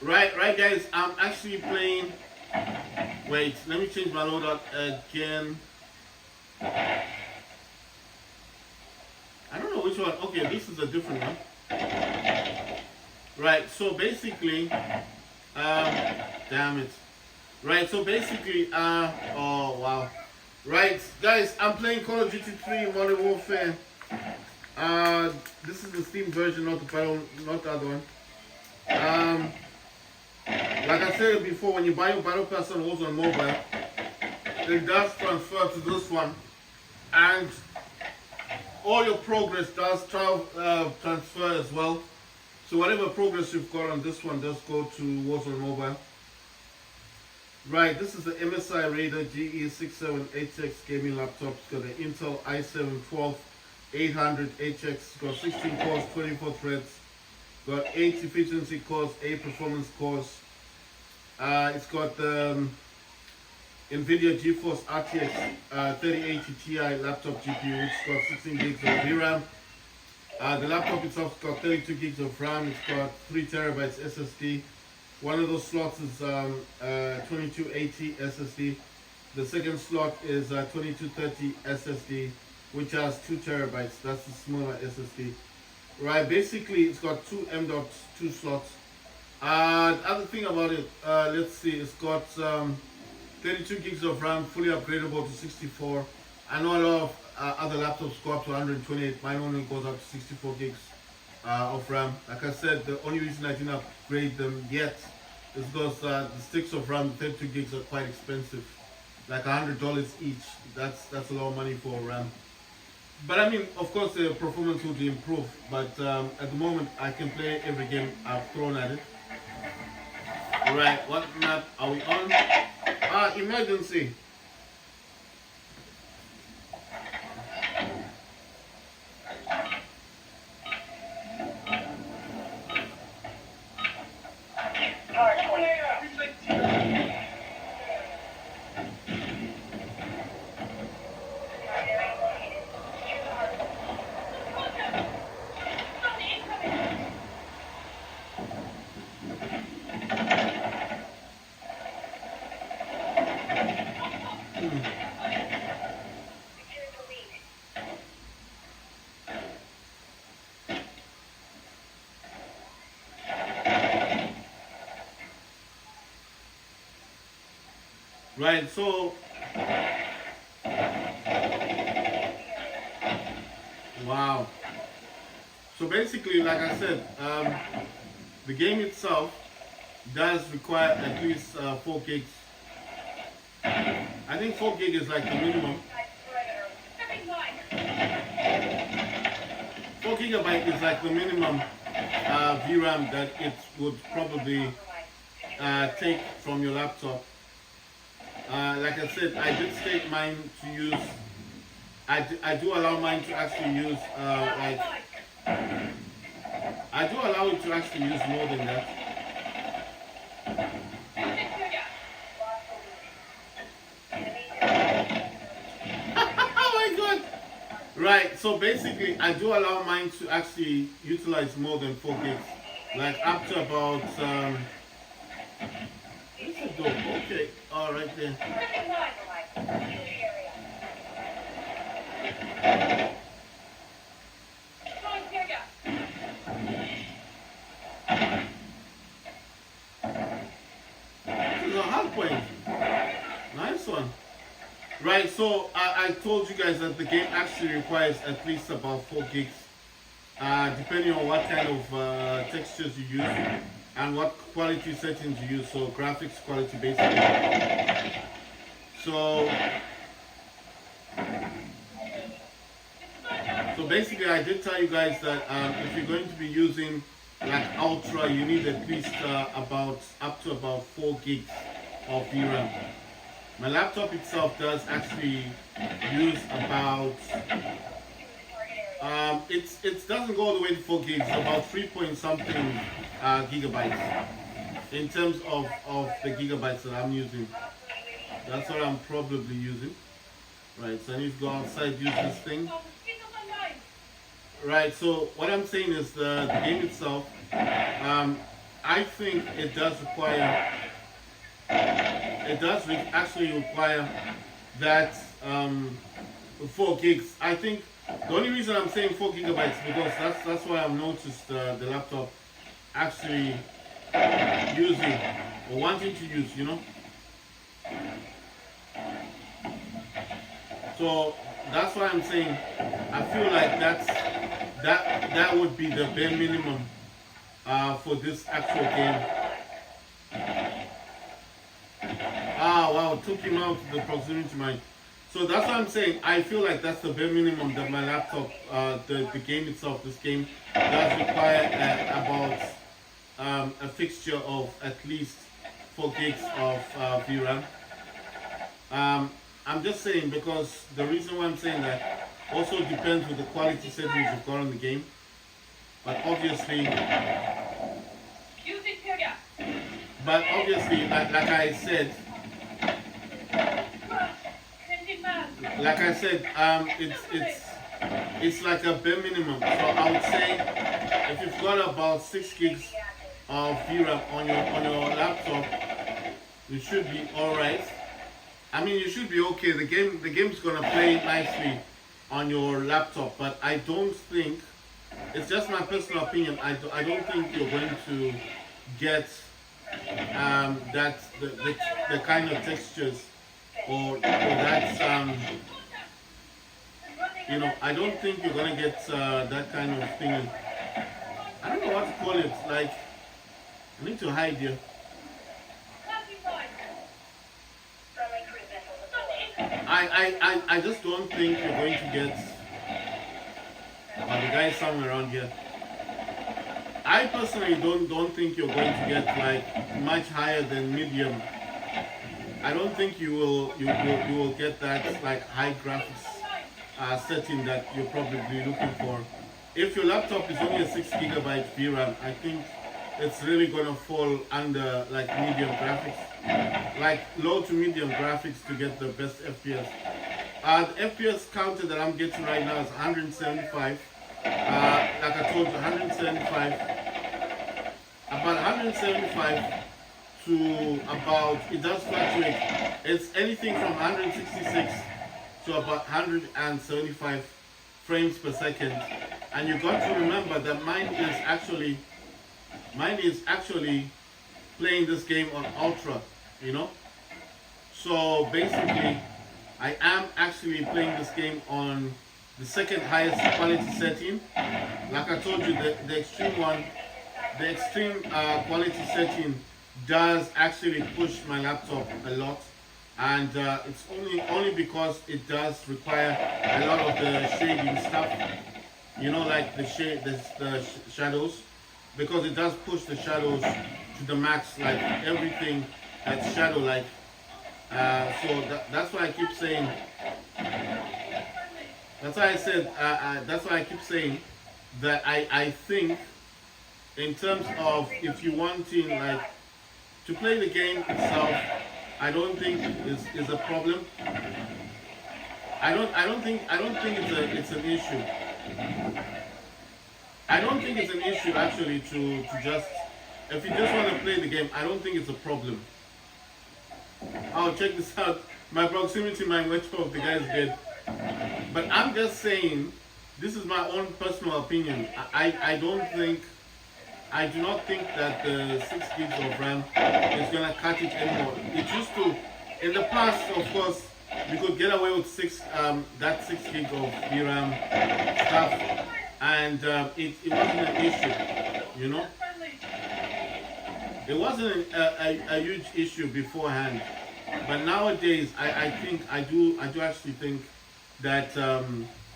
Right, guys. I'm actually playing. Wait, let me change my loadout again. I don't know which one. Okay, this is a different one. Right. So basically, damn it. Right. So basically, oh wow. Right, guys. I'm playing Call of Duty 3 Modern Warfare. This is the Steam version, not the battle, not the other one. Like I said before, when you buy your battle pass on Warzone Mobile, it does transfer to this one, and all your progress does transfer as well. So whatever progress you've got on this one does go to Warzone Mobile. Right, this is the MSI Raider GE67HX gaming laptop. It's got an Intel i7-12800HX. It's got 16 cores, 24 threads. Got 8 efficiency cores, 8 performance cores. It's got the NVIDIA GeForce RTX 3080 Ti laptop GPU, which has got 16 gigs of VRAM. The laptop itself has got 32 gigs of RAM. It's got 3 terabytes SSD. One of those slots is 2280 SSD. The second slot is 2230 SSD, which has 2 terabytes. That's the smaller SSD. Right, basically it's got 2 M.2 slots. The other thing about it, let's see, it's got 32 gigs of RAM, fully upgradable to 64. I know a lot of other laptops go up to 128. Mine only goes up to 64 gigs of RAM. Like I said, the only reason I didn't upgrade them yet is because the sticks of RAM, 32 gigs, are quite expensive. Like $100 each. That's a lot of money for RAM. But I mean, of course, the performance will be improved. But at the moment, I can play every game I've thrown at it. Right, what map are we on? Emergency. Right, so wow. So basically, like I said, the game itself does require at least 4 gigs. I think 4 gig is like the minimum. 4 gigabyte is like the minimum VRAM that it would probably take from your laptop. Like I said, I did state mine to use. I do allow mine to actually use like. I do allow it to actually use more than that. Oh my god! Right. So basically, I do allow mine to actually utilize more than 4 gigs, like up to about. Okay, all right then. This is a hard point. Nice one. Right, so I told you guys that the game actually requires at least about 4 gigs, depending on what kind of textures you use and what quality settings you use. So graphics quality basically. So basically I did tell you guys that if you're going to be using like Ultra, you need at least up to about 4 gigs of VRAM. My laptop itself does actually use about it doesn't go all the way to 4 gigs, about 3 point something gigabytes in terms of the gigabytes that I'm using. That's what I'm probably using. Right, so I need to go outside, use this thing. Right, so what I'm saying is the game itself, I I think it does require, actually require that 4 gigs. I think the only reason I'm saying 4 gigabytes because that's why I've noticed the laptop actually using or wanting to use, you know. So that's why I'm saying I feel like that would be the bare minimum for this actual game. Ah, wow, took him out the proximity mine. So that's what I'm saying. I feel like that's the bare minimum that my laptop, the game itself, this game does require about a fixture of at least 4 gigs of VRAM. I'm just saying because the reason why I'm saying that also depends with the quality settings you've got on the game. But obviously, like I said, it's like a bare minimum. So I would say if you've got about 6 gigs of VRAM on your laptop, you should be all right. I mean, you should be okay. The game's gonna play nicely on your laptop, but I don't think, it's just my personal opinion. I don't think you're going to get the kind of textures or that you know. I don't think you're gonna get that kind of thing. I don't know what to call it. Like, I need to hide here. I just don't think you're going to get. Well, the guy is somewhere around here. I personally don't think you're going to get like much higher than medium. I don't think you will get that like high graphics setting that you're probably looking for. If your laptop is only a 6 gigabyte VRAM, I think it's really gonna fall under like medium graphics, like low to medium graphics to get the best FPS. The FPS counter that I'm getting right now is 175. Like I told you, 175. About 175 to about, it does fluctuate. It's anything from 166 to about 175 frames per second. And you got to remember that mine is actually playing this game on ultra, you know. So basically I am actually playing this game on the second highest quality setting. Like I told you, the extreme one, the extreme quality setting does actually push my laptop a lot, and it's only because it does require a lot of the shading stuff, you know, like the shadows, because it does push the shadows to the max, like everything that's shadow like. So that's why I keep saying. That's why I said. That's why I keep saying that I think, in terms of if you want to like to play the game itself, I don't think is a problem. I don't think it's an issue. I don't think it's an issue actually to just, if you just want to play the game, I don't think it's a problem. Oh, check this out. My proximity mine went off, the guy's dead. But I'm just saying, this is my own personal opinion. I do not think that the 6 gigs of RAM is gonna cut it anymore. It used to, in the past, of course, you could get away with that 6 gig of VRAM stuff, and it wasn't an issue, you know. It wasn't a huge issue beforehand, but nowadays I do actually think that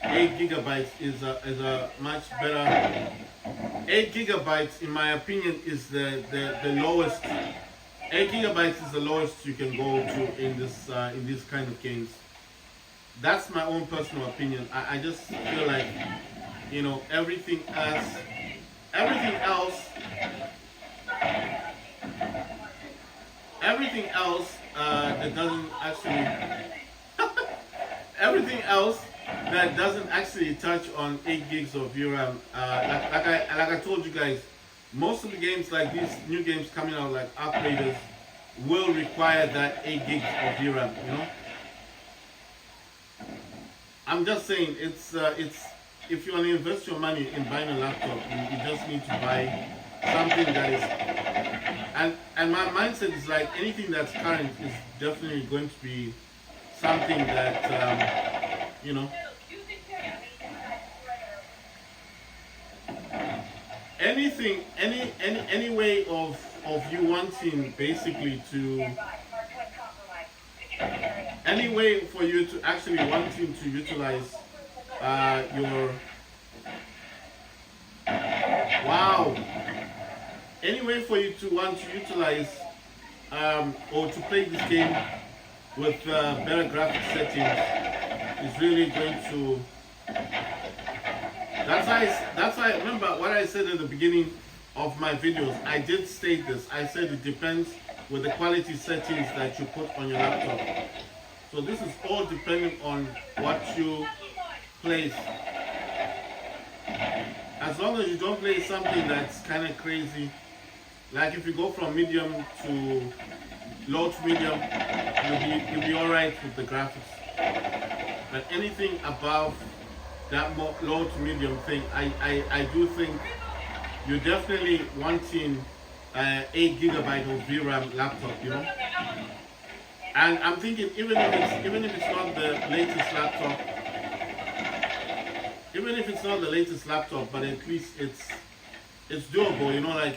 8 gigabytes is a much better. 8 gigabytes, in my opinion, is the lowest. 8 gigabytes is the lowest you can go to in these kind of games. That's my own personal opinion. I just feel like, you know, everything else that doesn't actually everything else that doesn't actually touch on 8 gigs of VRAM, like I told you guys, most of the games, like these new games coming out, like Arc Raiders, will require that 8 gigs of VRAM. You know, I'm just saying it's if you want to invest your money in buying a laptop, you just need to buy something that is, and my mindset is like anything that's current is definitely going to be something that you know, anything, any way of you wanting basically to, any way for you to actually wanting to utilize your, wow, any way for you to want to utilize or to play this game with better graphics settings is really going to, that's why remember what I said at the beginning of my videos. I did state this. I said it depends with the quality settings that you put on your laptop. So this is all depending on what you place. As long as you don't play something that's kind of crazy, like if you go from medium to low to medium, you'll be alright with the graphics. But anything above that low to medium thing, I do think you're definitely wanting 8 gigabyte of VRAM laptop, you know. And I'm thinking even if it's not the latest laptop, even if it's not the latest laptop, but at least it's doable, you know, like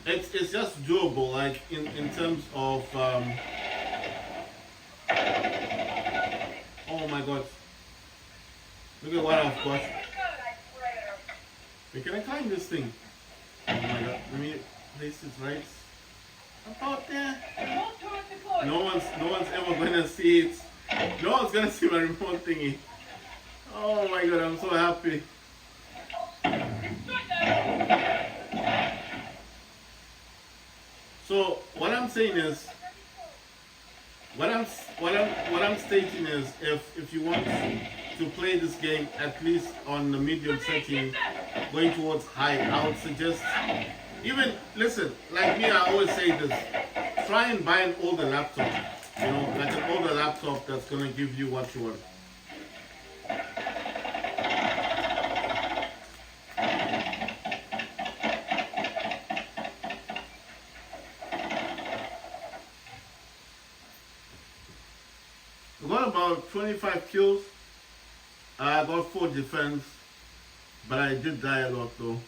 it's just doable, like in terms of oh my god, look at what I've got. Wait, can I climb this thing? Oh my god, let me place it right about there. No one's ever gonna see it. No one's gonna see my remote thingy. Oh my god, I'm so happy. So what I'm saying is, what I'm stating is, if you want to play this game at least on the medium setting, going towards high, I would suggest, even listen, like me, I always say this: try and buy an older laptop. You know, like an older laptop that's gonna give you what you want. I got about 25 kills. I got 4 defense, but I did die a lot though.